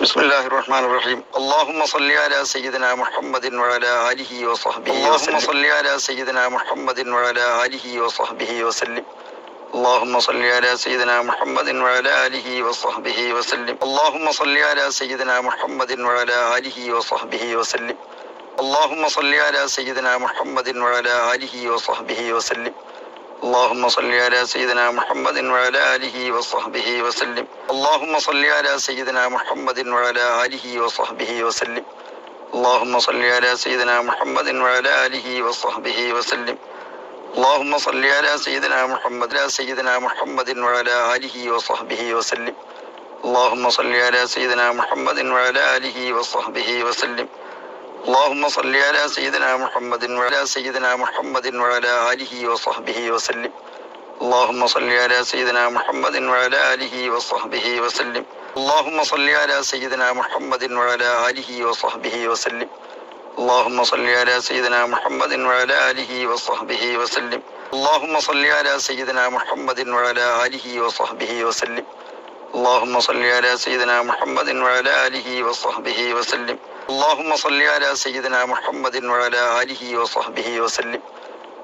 بسم الله الرحمن الرحيم. اللهم صل على سيدنا محمد وعلى آله وصحبه وسلم. اللهم صل على سيدنا محمد وعلى آله وصحبه وسلم. اللهم صل على سيدنا محمد وعلى آله وصحبه وسلم. اللهم صل على سيدنا محمد وعلى آله وصحبه وسلم. اللهم صل على سيدنا محمد وعلى آله وصحبه وسلم. اللهم صل على سيدنا محمد وعلى آله وصحبه وسلم. اللهم صل على سيدنا محمد وعلى آله وصحبه وسلم. اللهم صل على سيدنا محمد وعلى آله وصحبه وسلم. اللهم صل على سيدنا محمد وعلى سيدنا محمد وعلى آله وصحبه وسلم. اللهم صل على سيدنا محمد وعلى آله وصحبه وسلم. اللهم صل على سيدنا محمد وعلى سيدنا محمد وعلى آله وصحبه وسلم. اللهم صل على سيدنا محمد وعلى آله وصحبه وسلم. اللهم صل على سيدنا محمد وعلى آله وصحبه وسلم. اللهم صل على سيدنا محمد وعلى آله وصحبه وسلم. اللهم صل على سيدنا محمد وعلى آله وصحبه وسلم. اللهم صل على سيدنا محمد وعلى آله وصحبه وسلم. اللهم صل على سيدنا محمد وعلى آله وصحبه وسلم.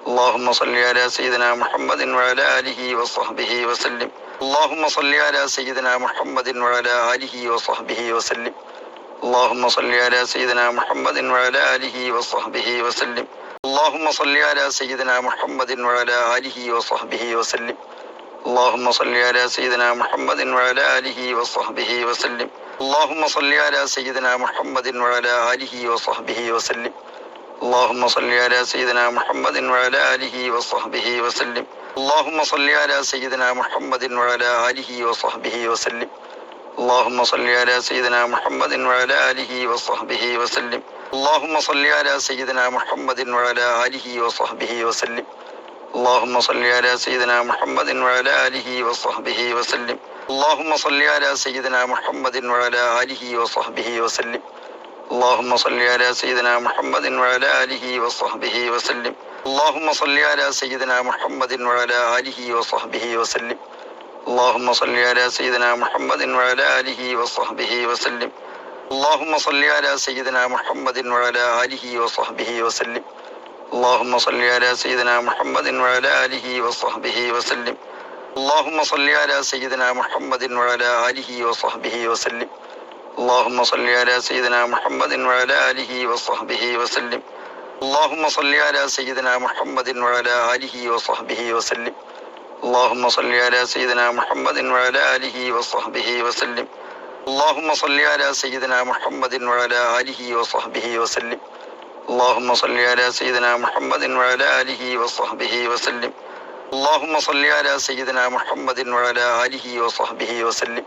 اللهم صل على سيدنا محمد وعلى آله وصحبه وسلم. اللهم صل على سيدنا محمد وعلى آله وصحبه وسلم. اللهم صل على سيدنا محمد وعلى آله وصحبه وسلم. اللهم صل على سيدنا محمد وعلى آله وصحبه وسلم. اللهم صل على سيدنا محمد وعلى آله وصحبه وسلم. اللهم صل على سيدنا محمد وعلى آله وصحبه وسلم. اللهم صل على سيدنا محمد وعلى آله وصحبه وسلم. اللهم صل على سيدنا محمد وعلى آله وصحبه وسلم. اللهم صل على سيدنا محمد وعلى آله وصحبه وسلم. اللهم صل على سيدنا محمد وعلى آله وصحبه وسلم. اللهم صل على سيدنا محمد وعلى آله وصحبه وسلم. اللهم صل على سيدنا محمد وعلى آله وصحبه وسلم. اللهم صل على سيدنا محمد وعلى آله وصحبه وسلم. اللهم صل على سيدنا محمد وعلى آله وصحبه وسلم. اللهم صل على سيدنا محمد وعلى آله وصحبه وسلم. اللهم صل على سيدنا محمد وعلى آله وصحبه وسلم. اللهم صل على سيدنا محمد وعلى آله وصحبه وسلم. اللهم صل على سيدنا محمد وعلى آله وصحبه وسلم. اللهم صل على سيدنا محمد وعلى آله وصحبه وسلم. اللهم صل على سيدنا محمد وعلى آله وصحبه وسلم. اللهم صل على سيدنا محمد وعلى آله وصحبه وسلم. اللهم صل على سيدنا محمد وعلى آله وصحبه وسلم. اللهم صل على سيدنا محمد وعلى آله وصحبه وسلم. اللهم صل على سيدنا محمد وعلى آله وصحبه وسلم. اللهم صل على سيدنا محمد وعلى آله وصحبه وسلم. اللهم صل على سيدنا محمد وعلى آله وصحبه وسلم.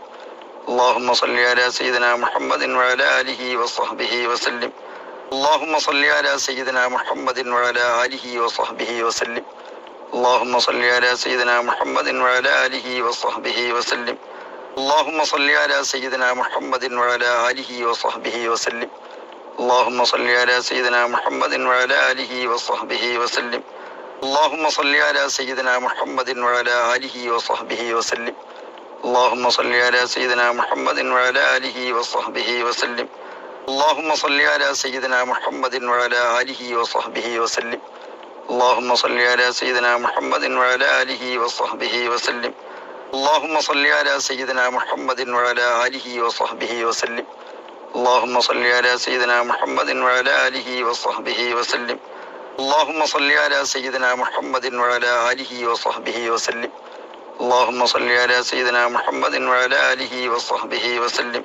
اللهم صل على سيدنا محمد وعلى آله وصحبه وسلم. اللهم صل على سيدنا محمد وعلى آله وصحبه وسلم. اللهم صل على سيدنا محمد وعلى آله وصحبه وسلم. اللهم صل على سيدنا محمد وعلى آله وصحبه وسلم. اللهم صل على سيدنا محمد وعلى آله وصحبه وسلم. اللهم صل على سيدنا محمد وعلى آله وصحبه وسلم. اللهم صل على سيدنا محمد وعلى آله وصحبه وسلم. اللهم صل على سيدنا محمد وعلى آله وصحبه وسلم. اللهم صل على سيدنا محمد وعلى آله وصحبه وسلم. اللهم صل على سيدنا محمد وعلى آله وصحبه وسلم. اللهم صل على سيدنا محمد وعلى آله وصحبه وسلم.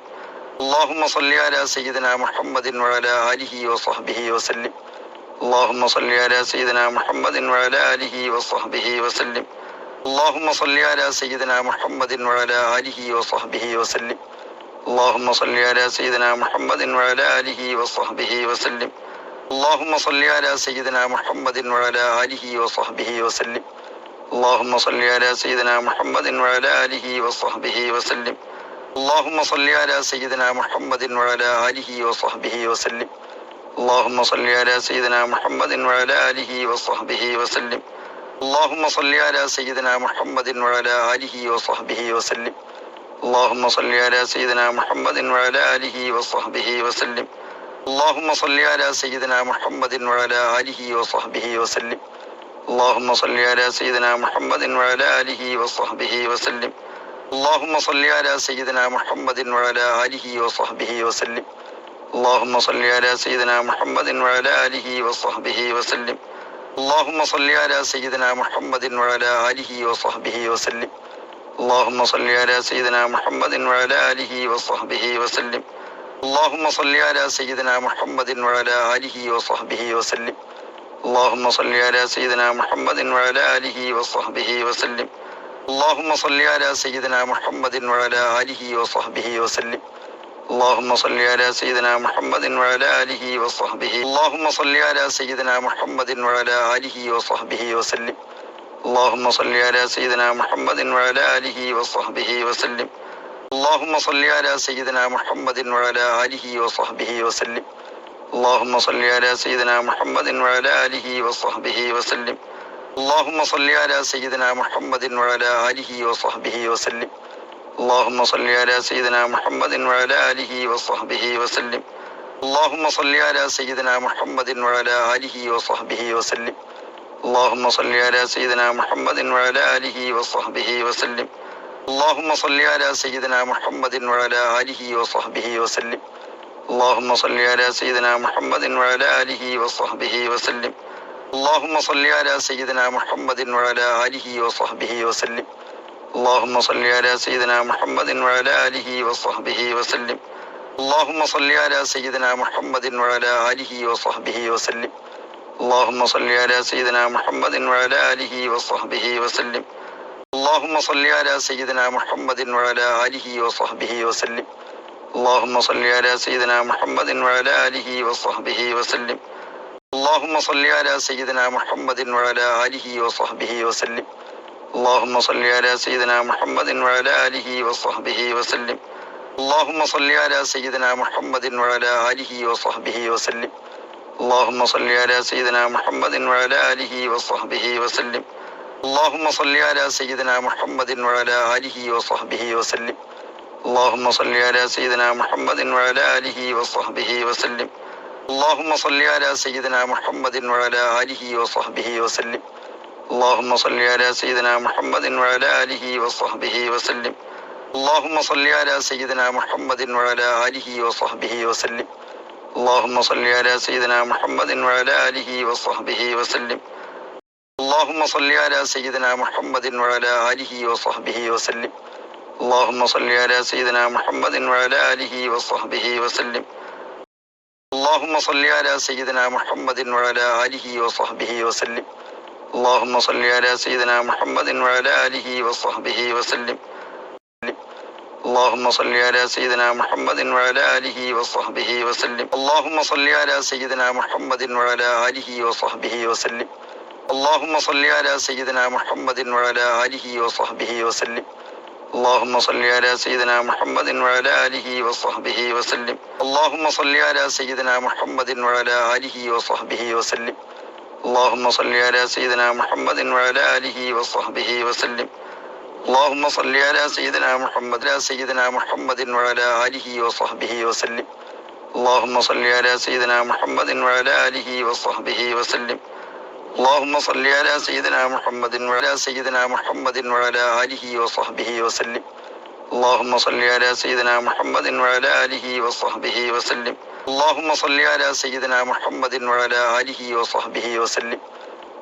اللهم صل على سيدنا محمد وعلى آله وصحبه وسلم. اللهم صل على سيدنا محمد وعلى آله وصحبه وسلم. اللهم صل على سيدنا محمد وعلى آله وصحبه وسلم. اللهم صل على سيدنا محمد وعلى آله وصحبه وسلم. اللهم صل على سيدنا محمد وعلى آله وصحبه وسلم. اللهم صل على سيدنا محمد وعلى آله وصحبه وسلم. اللهم صل على سيدنا محمد وعلى آله وصحبه وسلم. اللهم صل على سيدنا محمد وعلى آله وصحبه وسلم. اللهم صل على سيدنا محمد وعلى آله وصحبه وسلم. اللهم صل على سيدنا محمد وعلى آله وصحبه وسلم. اللهم صل على سيدنا محمد وعلى آله وصحبه وسلم. اللهم صل على سيدنا محمد وعلى آله وصحبه وسلم. اللهم صل على سيدنا محمد وعلى آله وصحبه وسلم. اللهم صل على سيدنا محمد وعلى آله وصحبه وسلم. اللهم صل على سيدنا محمد وعلى آله وصحبه وسلم. اللهم صل على سيدنا محمد وعلى آله وصحبه وسلم. اللهم صل على سيدنا محمد وعلى آله وصحبه وسلم. اللهم صل على سيدنا محمد وعلى آله وصحبه وسلم. اللهم صل على سيدنا محمد وعلى آله وصحبه وسلم. اللهم صل على سيدنا محمد وعلى آله وصحبه. اللهم صل على سيدنا محمد وعلى آله وصحبه وسلم. اللهم صل على سيدنا محمد وعلى آله وصحبه وسلم. اللهم صل على سيدنا محمد وعلى آله وصحبه وسلم. اللهم صل على سيدنا محمد وعلى آله وصحبه وسلم. اللهم صل على سيدنا محمد وعلى آله وصحبه وسلم. اللهم صل على سيدنا محمد وعلى آله وصحبه وسلم. اللهم صل على سيدنا محمد وعلى آله وصحبه وسلم. اللهم صل على سيدنا محمد وعلى آله وصحبه وسلم. اللهم صل على سيدنا محمد وعلى آله وصحبه وسلم. اللهم صل على سيدنا محمد وعلى آله وصحبه وسلم. اللهم صل على سيدنا محمد وعلى آله وصحبه وسلم. اللهم صل على سيدنا محمد وعلى آله وصحبه وسلم. اللهم صل على سيدنا محمد وعلى آله وصحبه وسلم. اللهم صل على سيدنا محمد وعلى آله وصحبه وسلم. اللهم صل على سيدنا محمد وعلى آله وصحبه وسلم. اللهم صل على سيدنا محمد وعلى آله وصحبه وسلم. اللهم صل على سيدنا محمد وعلى آله وصحبه وسلم. اللهم صل على سيدنا محمد وعلى آله وصحبه وسلم. اللهم صل على سيدنا محمد وعلى آله وصحبه وسلم. اللهم صل على سيدنا محمد وعلى آله وصحبه وسلم. اللهم صل على سيدنا محمد وعلى آله وصحبه وسلم. اللهم صل على سيدنا محمد وعلى آله وصحبه وسلم. اللهم صل على سيدنا محمد وعلى آله وصحبه وسلم. اللهم صل على سيدنا محمد وعلى آله وصحبه وسلم. اللهم صل على سيدنا محمد وعلى آله وصحبه وسلم. اللهم صل على سيدنا محمد وعلى آله وصحبه وسلم. اللهم صل على سيدنا محمد وعلى آله وصحبه وسلم. اللهم صل على سيدنا محمد وعلى آله وصحبه وسلم. اللهم صل على سيدنا محمد وعلى آله وصحبه وسلم. اللهم صل على سيدنا محمد وعلى آله وصحبه وسلم. اللهم صل على سيدنا محمد وعلى آله وصحبه وسلم. اللهم صل على سيدنا محمد وعلى آله وصحبه وسلم. اللهم صل على سيدنا محمد وعلى آله وصحبه وسلم. اللهم صل على سيدنا محمد وعلى آله وصحبه وسلم. اللهم صل على سيدنا محمد وعلى آله وصحبه وسلم. اللهم صل على سيدنا محمد وعلى آله وصحبه وسلم. اللهم صل على سيدنا محمد وعلى سيدنا محمد وعلى آله وصحبه وسلم. اللهم صل على سيدنا محمد وعلى آله وصحبه وسلم. اللهم صل على سيدنا محمد وعلى سيدنا محمد وعلى آله وصحبه وسلم. اللهم صل على سيدنا محمد وعلى آله وصحبه وسلم. اللهم صل على سيدنا محمد وعلى آله وصحبه وسلم.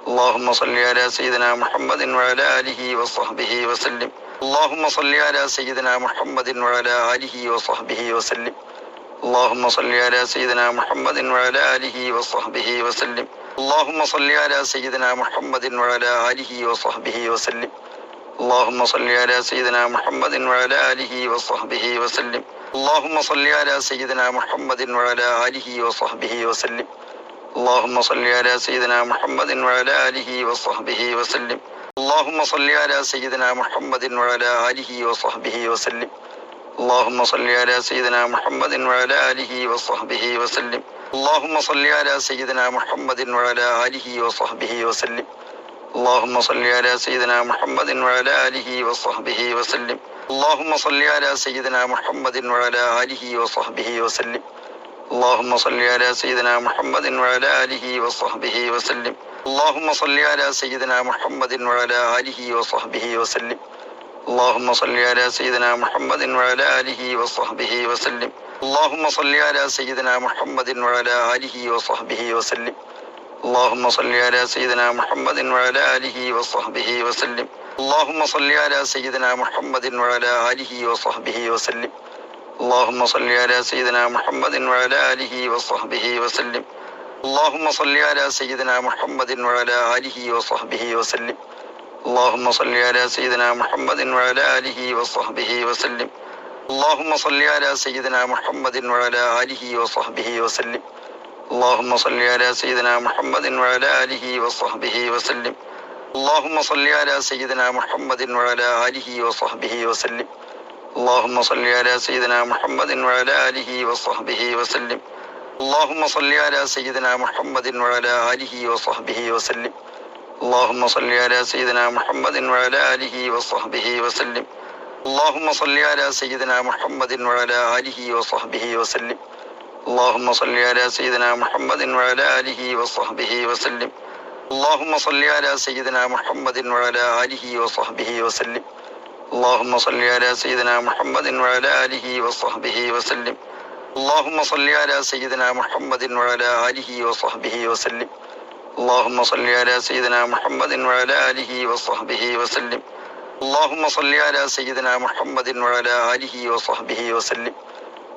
اللهم صل على سيدنا محمد وعلى آله وصحبه وسلم. اللهم صل على سيدنا محمد وعلى آله وصحبه وسلم. اللهم صل على سيدنا محمد وعلى آله وصحبه وسلم. اللهم صل على سيدنا محمد وعلى آله وصحبه وسلم. اللهم صل على سيدنا محمد وعلى آله وصحبه وسلم. اللهم صل على سيدنا محمد وعلى آله وصحبه وسلم. اللهم صل على سيدنا محمد وعلى آله وصحبه وسلم. اللهم صل على سيدنا محمد وعلى آله وصحبه وسلم. اللهم صل على سيدنا محمد وعلى آله وصحبه وسلم. اللهم صل على سيدنا محمد وعلى آله وصحبه وسلم. اللهم صل على سيدنا محمد وعلى آله وصحبه وسلم. اللهم صل على سيدنا محمد وعلى آله وصحبه وسلم. اللهم صل على سيدنا محمد وعلى آله وصحبه وسلم. اللهم صل على سيدنا محمد وعلى آله وصحبه وسلم. اللهم صل على سيدنا محمد وعلى آله وصحبه وسلم. اللهم صل على سيدنا محمد وعلى آله وصحبه وسلم. اللهم صل على سيدنا محمد وعلى آله وصحبه وسلم. اللهم صل على سيدنا محمد وعلى آله وصحبه وسلم. اللهم صل على سيدنا محمد وعلى آله وصحبه وسلم. اللهم صل على سيدنا محمد وعلى آله وصحبه وسلم. اللهم صل على سيدنا محمد وعلى آله وصحبه وسلم. اللهم صل على سيدنا محمد وعلى آله وصحبه وسلم. اللهم صل على سيدنا محمد وعلى آله وصحبه وسلم. اللهم صل على سيدنا محمد وعلى آله وصحبه وسلم. اللهم صل على سيدنا محمد وعلى آله وصحبه وسلم. اللهم صل على سيدنا محمد وعلى آله وصحبه وسلم. اللهم صل على سيدنا محمد وعلى آله وصحبه وسلم. اللهم صل على سيدنا محمد وعلى آله وصحبه وسلم. اللهم صل على سيدنا محمد وعلى آله وصحبه وسلم. اللهم صل على سيدنا محمد وعلى آله وصحبه وسلم. اللهم صل على سيدنا محمد وعلى آله وصحبه وسلم. اللهم صل على سيدنا محمد وعلى آله وصحبه وسلم. اللهم صل على سيدنا محمد وعلى آله وصحبه وسلم. اللهم صل على سيدنا محمد وعلى آله وصحبه وسلم. اللهم صل على سيدنا محمد وعلى آله وصحبه وسلم.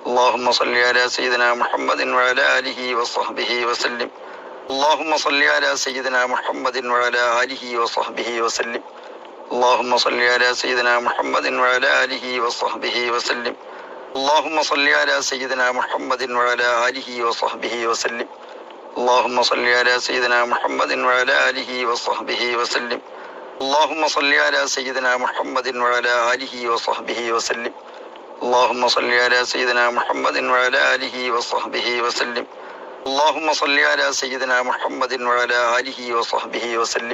اللهم صل على سيدنا محمد وعلى آله وصحبه وسلم. اللهم صل على سيدنا محمد وعلى آله وصحبه وسلم. اللهم صل على سيدنا محمد وعلى آله وصحبه وسلم. اللهم صل على سيدنا محمد وعلى آله وصحبه وسلم. اللهم صل على سيدنا محمد وعلى آله وصحبه وسلم. اللهم صل على سيدنا محمد وعلى آله وصحبه وسلم. اللهم صل على سيدنا محمد وعلى آله وصحبه وسلم. اللهم صل على سيدنا محمد وعلى آله وصحبه وسلم. اللهم صل على سيدنا محمد وعلى آله وصحبه وسلم.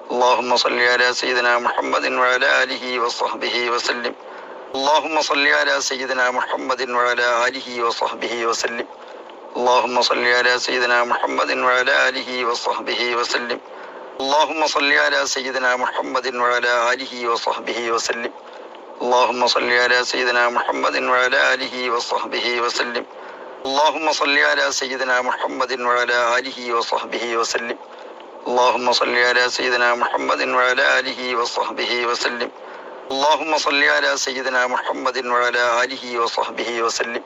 اللهم صل على سيدنا محمد وعلى آله وصحبه وسلم. اللهم صل على سيدنا محمد وعلى آله وصحبه وسلم. اللهم صل على سيدنا محمد وعلى آله وصحبه وسلم. اللهم صل على سيدنا محمد وعلى آله وصحبه وسلم. اللهم صل على سيدنا محمد وعلى آله وصحبه وسلم. اللهم صل على سيدنا محمد وعلى آله وصحبه وسلم. اللهم صل على سيدنا محمد وعلى آله وصحبه وسلم. اللهم صل على سيدنا محمد وعلى آله وصحبه وسلم.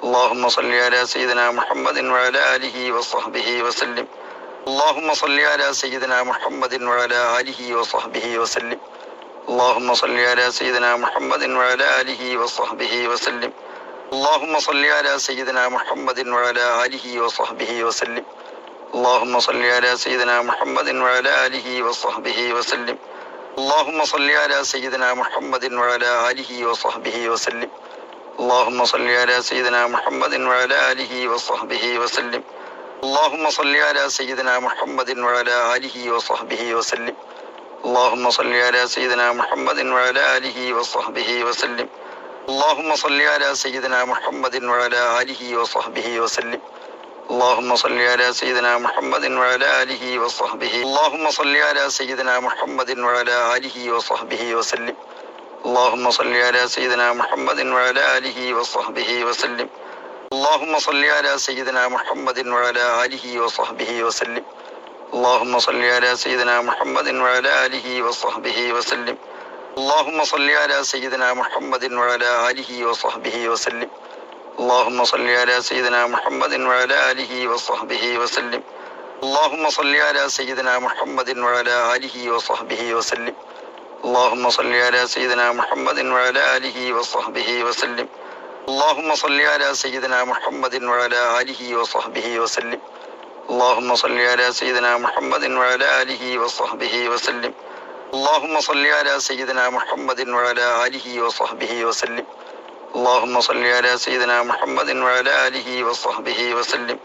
اللهم صل على سيدنا محمد وعلى آله وصحبه وسلم. اللهم صل على سيدنا محمد وعلى آله وصحبه وسلم. اللهم صل على سيدنا محمد وعلى آله وصحبه وسلم. اللهم صل على سيدنا محمد وعلى آله وصحبه وسلم. اللهم صل على سيدنا محمد وعلى آله وصحبه وسلم. اللهم صل على سيدنا محمد وعلى آله وصحبه وسلم. اللهم صل على سيدنا محمد وعلى آله وصحبه وسلم. اللهم صل على سيدنا محمد وعلى آله وصحبه وسلم. اللهم صل على سيدنا محمد وعلى آله وصحبه. اللهم صل على سيدنا محمد وعلى آله وصحبه وسلم. اللهم صل على سيدنا محمد وعلى آله وصحبه وسلم. اللهم صل على سيدنا محمد وعلى آله وصحبه وسلم. اللهم صل على سيدنا محمد وعلى آله وصحبه وسلم. اللهم صل على سيدنا محمد وعلى آله وصحبه وسلم. اللهم صل على سيدنا محمد وعلى آله وصحبه وسلم. اللهم صل على سيدنا محمد وعلى آله وصحبه وسلم. اللهم صل على سيدنا محمد وعلى آله وصحبه وسلم. اللهم صل على سيدنا محمد وعلى آله وصحبه وسلم. اللهم صل على سيدنا محمد وعلى آله وصحبه وسلم. اللهم صل على سيدنا محمد وعلى آله وصحبه وسلم. اللهم صل على سيدنا محمد وعلى آله وصحبه وسلم.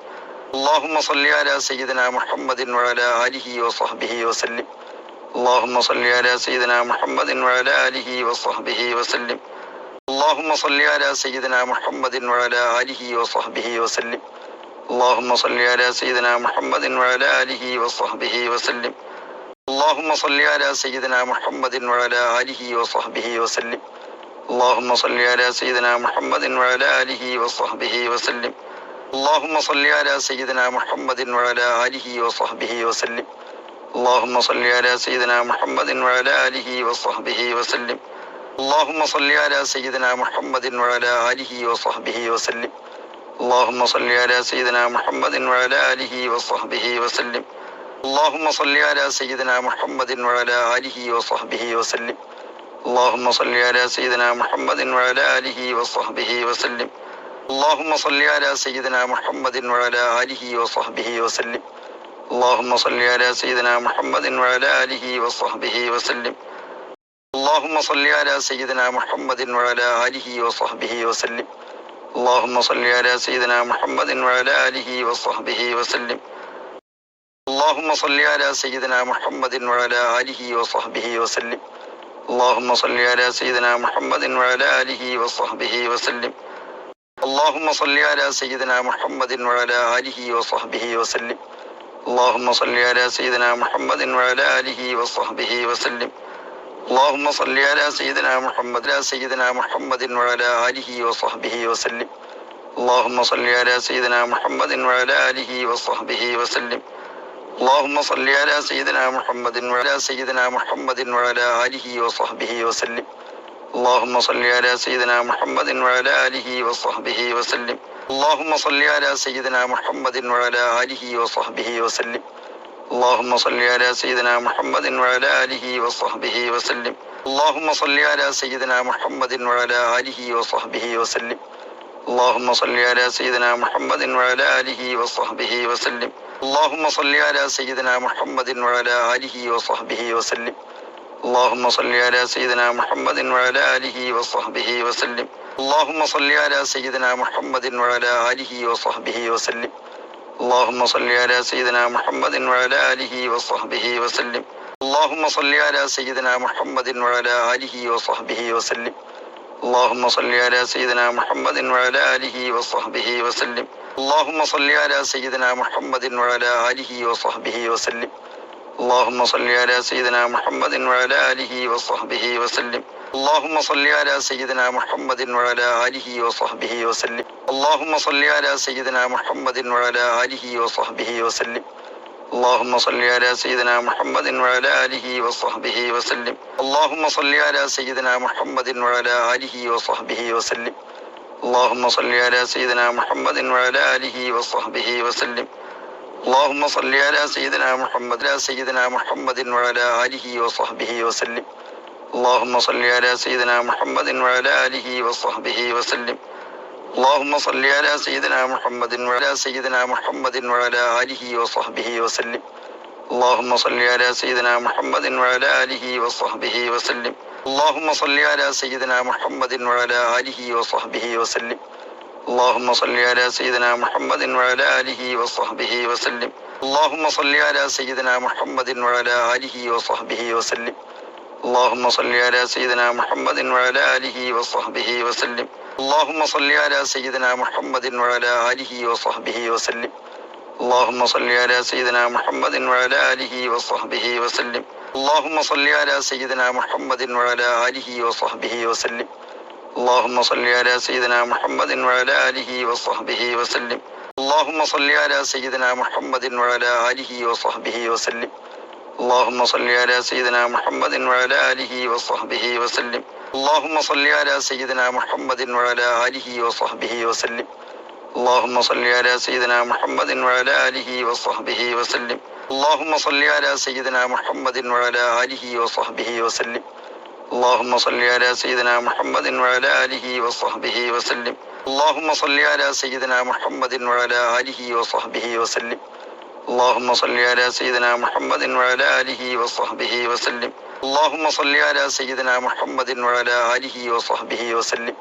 اللهم صل على سيدنا محمد وعلى آله وصحبه وسلم. اللهم صل على سيدنا محمد وعلى آله وصحبه وسلم. اللهم صل على سيدنا محمد وعلى آله وصحبه وسلم. اللهم صل على سيدنا محمد وعلى آله وصحبه وسلم. اللهم صل على سيدنا محمد وعلى آله وصحبه وسلم. اللهم صل على سيدنا محمد وعلى آله وصحبه وسلم. اللهم صل على سيدنا محمد وعلى آله وصحبه وسلم. اللهم صل على سيدنا محمد وعلى آله وصحبه وسلم. اللهم صل على سيدنا محمد وعلى آله وصحبه وسلم. اللهم صل على سيدنا محمد وعلى آله وصحبه وسلم. اللهم صل على سيدنا محمد وعلى آله وصحبه وسلم. اللهم صل على سيدنا محمد وعلى آله وصحبه وسلم. اللهم صل على سيدنا محمد وعلى آله وصحبه وسلم. اللهم صل على سيدنا محمد وعلى آله وصحبه وسلم. اللهم صل على سيدنا محمد وعلى آله وصحبه وسلم. اللهم صل على سيدنا محمد وعلى آله وصحبه وسلم. اللهم صل على سيدنا محمد وعلى آله وصحبه وسلم. اللهم صل على سيدنا محمد وعلى آله وصحبه وسلم. اللهم صل على سيدنا محمد وعلى آله وصحبه وسلم. اللهم صل على سيدنا محمد وعلى آله وصحبه وسلم. اللهم صل على سيدنا محمد وعلى آله وصحبه وسلم. اللهم صل على سيدنا محمد وعلى آله وصحبه وسلم. اللهم صل على سيدنا محمد وعلى آله وصحبه وسلم. اللهم صل على سيدنا محمد وعلى آله وصحبه وسلم. اللهم صل على سيدنا محمد وعلى آله وصحبه وسلم. اللهم صل على سيدنا محمد وعلى آله وصحبه وسلم. اللهم صل على سيدنا محمد وعلى آله وصحبه وسلم. اللهم صل على سيدنا محمد وعلى آله وصحبه وسلم. اللهم صل على سيدنا محمد وعلى آله وصحبه وسلم. اللهم صل على سيدنا محمد وعلى آله وصحبه وسلم. اللهم صل على سيدنا محمد وعلى آله وصحبه وسلم. اللهم صل على سيدنا محمد وعلى آله وصحبه وسلم. اللهم صل على سيدنا محمد وعلى آله وصحبه وسلم. اللهم صل على سيدنا محمد وعلى آله وصحبه وسلم. اللهم صل على سيدنا محمد وعلى آله وصحبه وسلم. اللهم صل على سيدنا محمد وعلى آله وصحبه وسلم. اللهم صل على سيدنا محمد وعلى آله وصحبه وسلم. اللهم صل على سيدنا محمد وعلى آله وصحبه وسلم. اللهم صل على سيدنا محمد وعلى آله وصحبه وسلم. اللهم صل على سيدنا محمد وعلى آله وصحبه وسلم. اللهم صل على سيدنا محمد وعلى آله وصحبه وسلم. اللهم صل على سيدنا محمد وعلى آله وصحبه وسلم. اللهم صل على سيدنا محمد وعلى آله وصحبه وسلم. اللهم صل على سيدنا محمد وعلى آله وصحبه وسلم. اللهم صل على سيدنا محمد وعلى آله وصحبه وسلم. اللهم صل على سيدنا محمد وعلى آله وصحبه وسلم. اللهم صل على سيدنا محمد وعلى آله وصحبه وسلم. اللهم صل على سيدنا محمد وعلى آله وصحبه وسلم. اللهم صل على سيدنا محمد وعلى آله وصحبه وسلم. اللهم صل على سيدنا محمد وعلى آله وصحبه وسلم. اللهم صل على سيدنا محمد وعلى آله وصحبه وسلم. اللهم صل على سيدنا محمد وعلى آله وصحبه وسلم. اللهم صل على سيدنا محمد وعلى آله وصحبه وسلم. اللهم صل على سيدنا محمد وعلى آله وصحبه وسلم. اللهم صل على سيدنا محمد وعلى آله وصحبه وسلم. اللهم صل على سيدنا محمد وعلى آله وصحبه وسلم. اللهم صل على سيدنا محمد وعلى آله وصحبه وسلم. اللهم صل على سيدنا محمد وعلى آله وصحبه وسلم. اللهم صل على سيدنا محمد وعلى آله وصحبه وسلم. اللهم صل على سيدنا محمد وعلى آله وصحبه وسلم. اللهم صل على سيدنا محمد وعلى آله وصحبه وسلم. اللهم صل على سيدنا محمد وعلى آله وصحبه وسلم.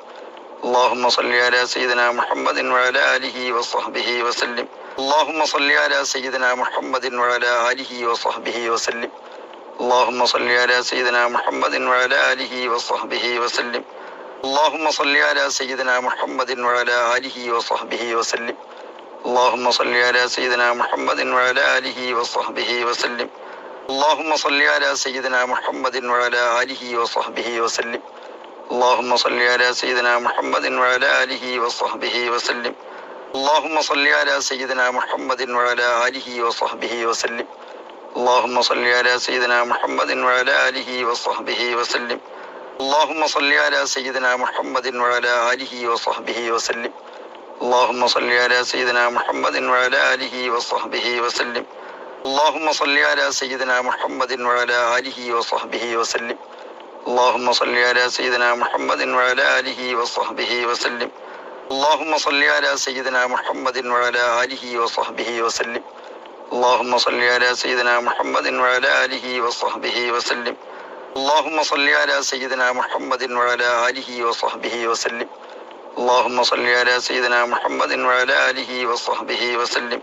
اللهم صل على سيدنا محمد وعلى آله وصحبه وسلم. اللهم صل على سيدنا محمد وعلى آله وصحبه وسلم. اللهم صل على سيدنا محمد وعلى آله وصحبه وسلم. اللهم صل على سيدنا محمد وعلى آله وصحبه وسلم. اللهم صل على سيدنا محمد وعلى آله وصحبه وسلم. اللهم صل على سيدنا محمد وعلى آله وصحبه وسلم. اللهم صل على سيدنا محمد وعلى آله وصحبه وسلم. اللهم صل على سيدنا محمد وعلى آله وصحبه وسلم. اللهم صل على سيدنا محمد وعلى آله وصحبه وسلم. اللهم صل على سيدنا محمد وعلى آله وصحبه وسلم. اللهم صل على سيدنا محمد وعلى آله وصحبه وسلم. اللهم صل على سيدنا محمد وعلى آله وصحبه وسلم. اللهم صل على سيدنا محمد وعلى آله وصحبه وسلم. اللهم صل على سيدنا محمد وعلى آله وصحبه وسلم. اللهم صل على سيدنا محمد وعلى آله وصحبه وسلم. اللهم صل على سيدنا محمد وعلى آله وصحبه وسلم. اللهم صل على سيدنا محمد وعلى آله وصحبه وسلم.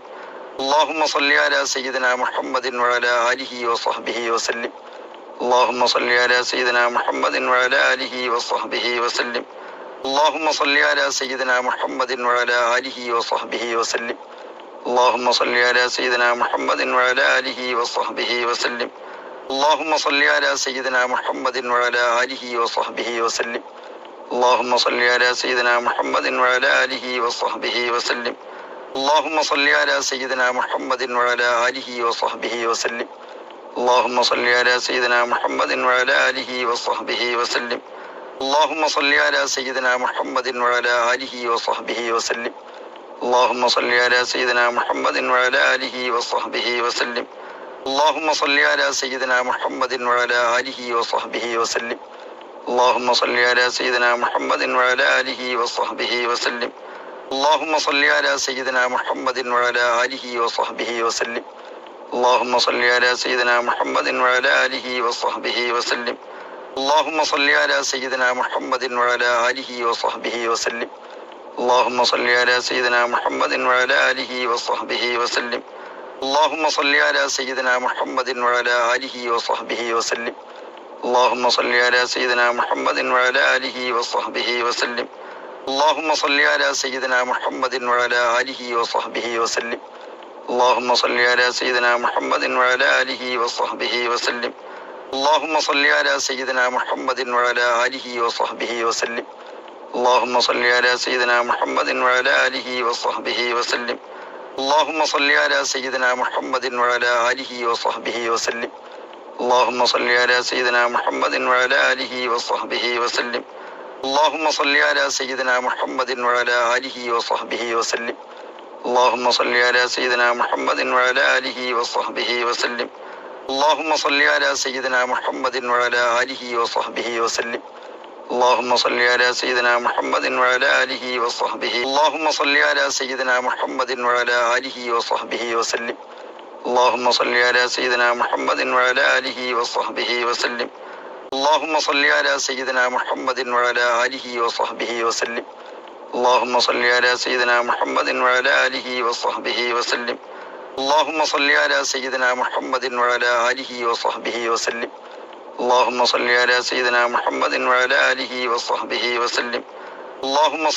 اللهم صل على سيدنا محمد وعلى آله وصحبه وسلم. اللهم صل على سيدنا محمد وعلى آله وصحبه وسلم. اللهم صل على سيدنا محمد وعلى آله وصحبه وسلم. اللهم صل على سيدنا محمد وعلى آله وصحبه وسلم. اللهم صل على سيدنا محمد وعلى آله وصحبه وسلم. اللهم صل على سيدنا محمد وعلى آله وصحبه وسلم. اللهم صل على سيدنا محمد وعلى آله وصحبه وسلم. اللهم صل على سيدنا محمد وعلى آله وصحبه وسلم. اللهم صل على سيدنا محمد وعلى آله وصحبه وسلم. اللهم صل على سيدنا محمد وعلى آله وصحبه وسلم. اللهم صل على سيدنا محمد وعلى آله وصحبه وسلم. اللهم صل على سيدنا محمد وعلى آله وصحبه وسلم. اللهم صل على سيدنا محمد وعلى آله وصحبه وسلم. اللهم صل على سيدنا محمد وعلى آله وصحبه وسلم. اللهم صل على سيدنا محمد وعلى آله وصحبه وسلم. اللهم صل على سيدنا محمد وعلى آله وصحبه وسلم. اللهم صل على سيدنا محمد وعلى آله وصحبه وسلم. اللهم صل على سيدنا محمد وعلى آله وصحبه وسلم. اللهم صل على سيدنا محمد وعلى آله وصحبه وسلم. اللهم صل على سيدنا محمد وعلى آله وصحبه وسلم. اللهم صل على سيدنا محمد وعلى آله وصحبه وسلم. اللهم صل على سيدنا محمد وعلى آله وصحبه وسلم. اللهم صل على سيدنا محمد وعلى آله وصحبه وسلم. اللهم صل على سيدنا محمد وعلى آله وصحبه وسلم. اللهم صل على سيدنا محمد وعلى آله وصحبه وسلم. اللهم صل على سيدنا محمد وعلى آله وصحبه وسلم. اللهم صل على سيدنا محمد وعلى آله وصحبه وسلم. اللهم صل على سيدنا محمد وعلى آله وصحبه. اللهم صل على سيدنا محمد وعلى آله وصحبه وسلم. اللهم صل على سيدنا محمد وعلى آله وصحبه وسلم. اللهم صل على سيدنا محمد وعلى آله وصحبه وسلم. اللهم صل على سيدنا محمد وعلى آله وصحبه وسلم. اللهم صل على سيدنا محمد وعلى آله وصحبه وسلم. اللهم صل على سيدنا محمد وعلى آله وصحبه وسلم. اللهم صل على سيدنا محمد وعلى آله وصحبه وسلم. اللهم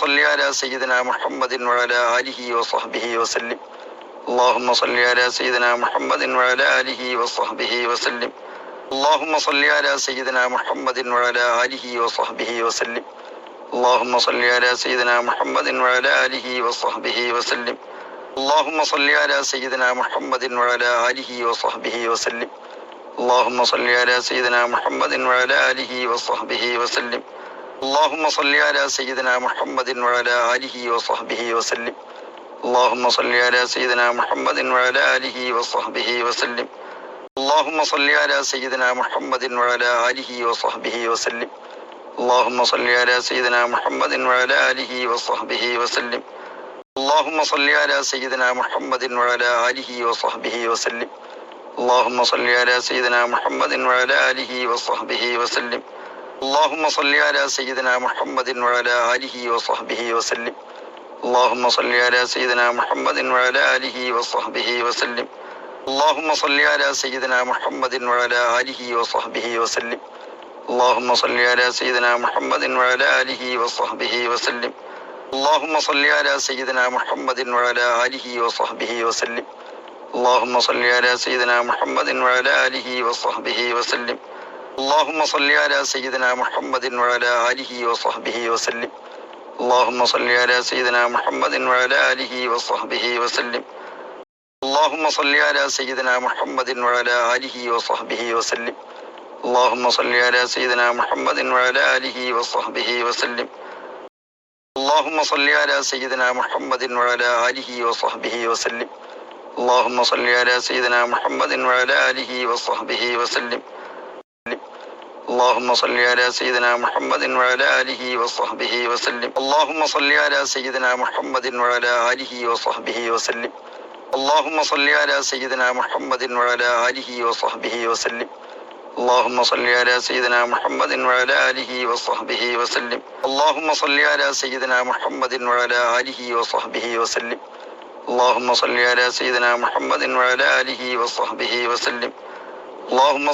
صل على سيدنا محمد وعلى آله وصحبه وسلم. اللهم صل على سيدنا محمد وعلى آله وصحبه وسلم. اللهم صل على سيدنا محمد وعلى آله وصحبه وسلم. اللهم صل على سيدنا محمد وعلى آله وصحبه وسلم. اللهم صل على سيدنا محمد وعلى آله وصحبه وسلم. اللهم صل على سيدنا محمد وعلى آله وصحبه وسلم. اللهم صل على سيدنا محمد وعلى آله وصحبه وسلم. اللهم صل على سيدنا محمد وعلى آله وصحبه وسلم. اللهم صل على سيدنا محمد وعلى آله وصحبه وسلم. اللهم صل على سيدنا محمد وعلى آله وصحبه وسلم. اللهم صل على سيدنا محمد وعلى آله وصحبه وسلم. اللهم صل على سيدنا محمد وعلى آله وصحبه وسلم. اللهم صل على سيدنا محمد وعلى آله وصحبه وسلم. اللهم صل على سيدنا محمد وعلى آله وصحبه وسلم. اللهم صل على سيدنا محمد وعلى آله وصحبه وسلم. اللهم صل على سيدنا محمد وعلى آله وصحبه وسلم. اللهم صل على سيدنا محمد وعلى آله وصحبه وسلم. اللهم صل على سيدنا محمد وعلى آله وصحبه وسلم. اللهم صل على سيدنا محمد وعلى آله وصحبه وسلم. اللهم صل على سيدنا محمد وعلى آله وصحبه وسلم. اللهم صل على سيدنا محمد وعلى آله وصحبه وسلم. اللهم صل على سيدنا محمد وعلى آله وصحبه وسلم. اللهم صل على سيدنا محمد وعلى آله وصحبه وسلم. اللهم صل على سيدنا محمد وعلى آله وصحبه وسلم. اللهم صل على سيدنا محمد وعلى آله وصحبه وسلم. اللهم صل على سيدنا محمد وعلى آله وصحبه وسلم. اللهم صل على سيدنا محمد وعلى آله وصحبه وسلم. اللهم صل على سيدنا محمد وعلى آله وصحبه وسلم. اللهم صل على سيدنا محمد وعلى آله وصحبه وسلم. اللهم